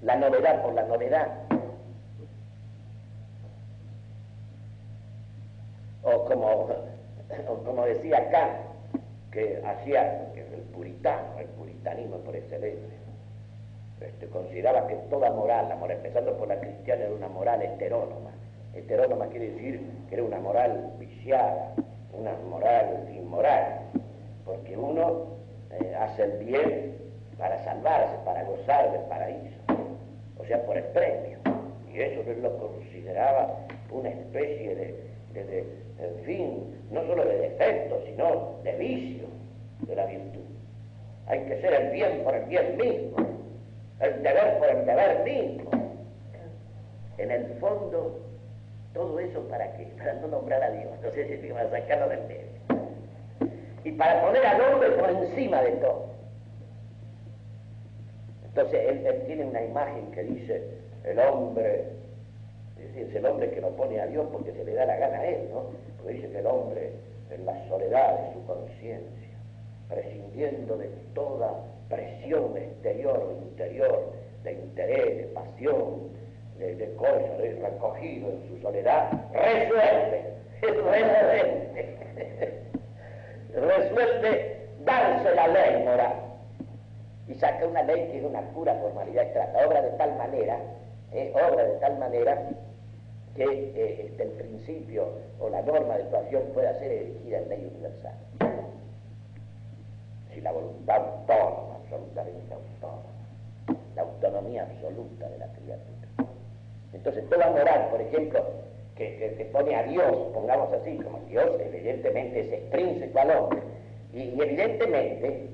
La novedad por la novedad. O como decía Kant, que hacía el puritanismo por excelencia, consideraba que toda moral, empezando por la cristiana, era una moral heterónoma. Heterónoma quiere decir que era una moral viciada, una moral inmoral, porque uno hace el bien para salvarse, para gozar del paraíso, o sea, por el premio. Y eso él lo consideraba una especie en fin, no solo de defecto, sino de vicio de la virtud. Hay que ser el bien por el bien mismo, el deber por el deber mismo. En el fondo, todo eso ¿para qué? Para no nombrar a Dios, no sé si para sacarlo del medio. Y para poner al hombre por encima de todo. Entonces él tiene una imagen que dice, el hombre, es el hombre que lo pone a Dios porque se le da la gana a él, ¿no? Porque dice que el hombre, en la soledad de su conciencia, prescindiendo de toda presión exterior o interior, de interés, de pasión, de cosas, recogido en su soledad, resuelve darse la ley moral y saca una ley que es una pura formalidad extrata, obra de tal manera que el principio o la norma de tu acción pueda ser erigida en ley universal. Si la voluntad autónoma, absolutamente autónoma, la autonomía absoluta de la criatura. Entonces toda moral, por ejemplo, que pone a Dios, pongamos así, como Dios evidentemente es extrínseco al hombre, y evidentemente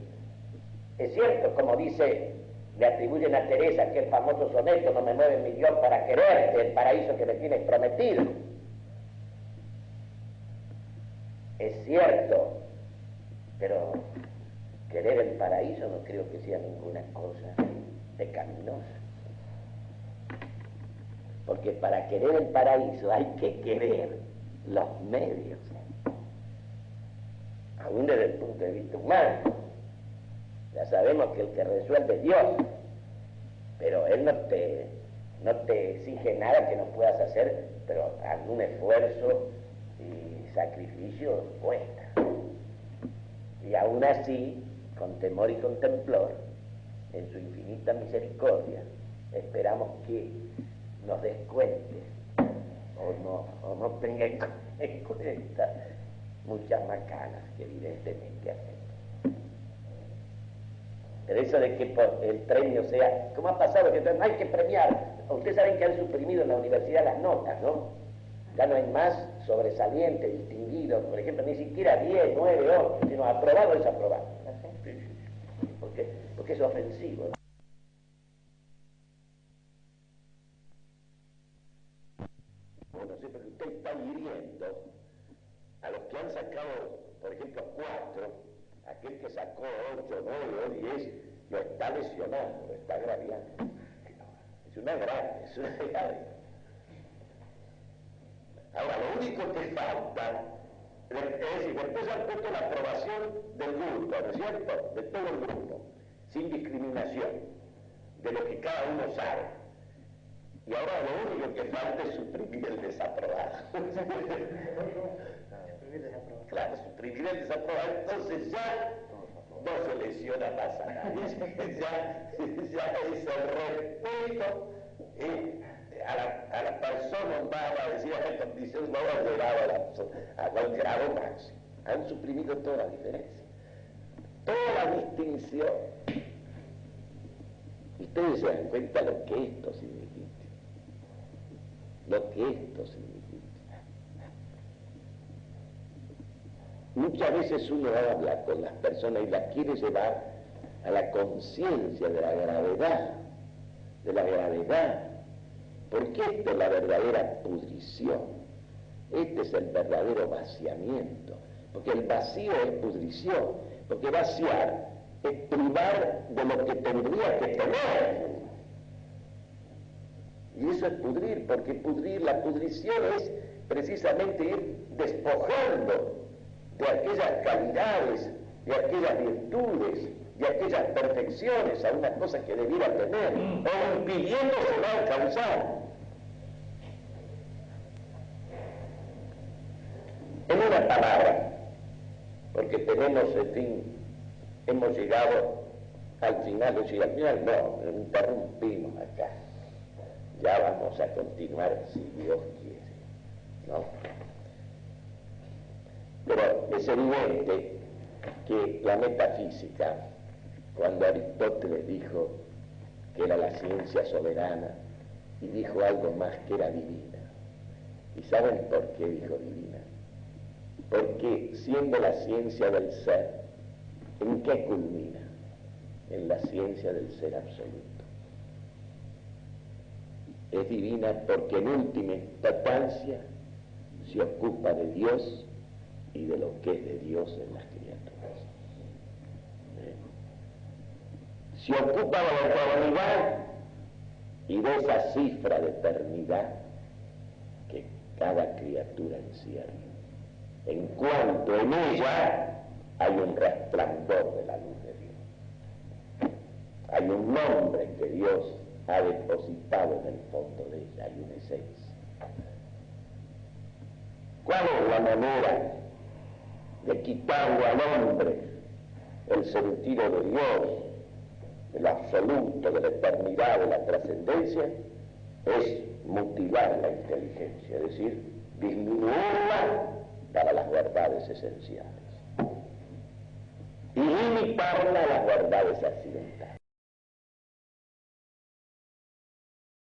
es cierto, como dice, le atribuyen a Teresa aquel famoso soneto, no me mueve mi Dios para quererte, el paraíso que me tienes prometido. Es cierto, pero querer el paraíso no creo que sea ninguna cosa pecaminosa. Porque para querer el paraíso hay que querer los medios. aún desde el punto de vista humano. Ya sabemos que el que resuelve es Dios, pero Él no te exige nada que no puedas hacer, pero algún esfuerzo y sacrificio cuesta. Y aún así, con temor y con temblor, en su infinita misericordia, esperamos que nos descuente o no tenga en cuenta muchas macanas que evidentemente hacemos. Pero eso de que el premio sea, como ha pasado, que no hay que premiar. Ustedes saben que han suprimido en la universidad las notas, ¿no? Ya no hay más sobresaliente, distinguido, por ejemplo, ni siquiera 10, 9, 8, sino aprobado o desaprobado. Porque es ofensivo, ¿no? Bueno, sí, pero usted está hiriendo a los que han sacado, por ejemplo, 4, aquel que sacó 8, 9 o 10, lo está lesionando, lo está agraviando. Es una grave, es una grave. Ahora, lo único que falta, es decir, después han puesto la aprobación del grupo, ¿no es cierto? De todo el grupo, sin discriminación, de lo que cada uno sabe. Y ahora lo único que falta es suprimir el desaprobado. Claro, suprimir el desaprobado, entonces ya no se lesiona más a nadie. Ya es el respeto a la persona humana, decir, a la condición no ha llegado al grado máximo. Han suprimido toda la diferencia, toda la distinción. Y ustedes se dan cuenta lo que esto significa. Lo que esto significa. Muchas veces uno habla con las personas y las quiere llevar a la conciencia de la gravedad, porque esta es la verdadera pudrición, este es el verdadero vaciamiento, porque el vacío es pudrición, porque vaciar es privar de lo que tendría que tener. Y eso es pudrir, porque la pudrición es precisamente ir despojando de aquellas calidades, de aquellas virtudes, de aquellas perfecciones a una cosa que debiera tener, o impidiéndoselo alcanzar. En una palabra, porque tenemos, en fin, hemos llegado al final, o sea, al final no, interrumpimos acá. Ya vamos a continuar si Dios quiere, ¿no? Pero es evidente que la metafísica, cuando Aristóteles dijo que era la ciencia soberana y dijo algo más que era divina. ¿Y saben por qué dijo divina? Porque siendo la ciencia del ser, ¿en qué culmina? En la ciencia del ser absoluto. Es divina porque en última instancia se ocupa de Dios y de lo que es de Dios en las criaturas. Se ocupa de la eternidad y de esa cifra de eternidad que cada criatura encierra, en cuanto en ella hay un resplandor de la luz de Dios. Hay un nombre que Dios ha depositado en el fondo de ella, hay una esencia. ¿Cuál es la manera de quitarle al hombre el sentido de Dios, del absoluto, de la eternidad, de la trascendencia? Es mutilar la inteligencia, es decir, disminuirla para las verdades esenciales y limitarla a las verdades accidentales.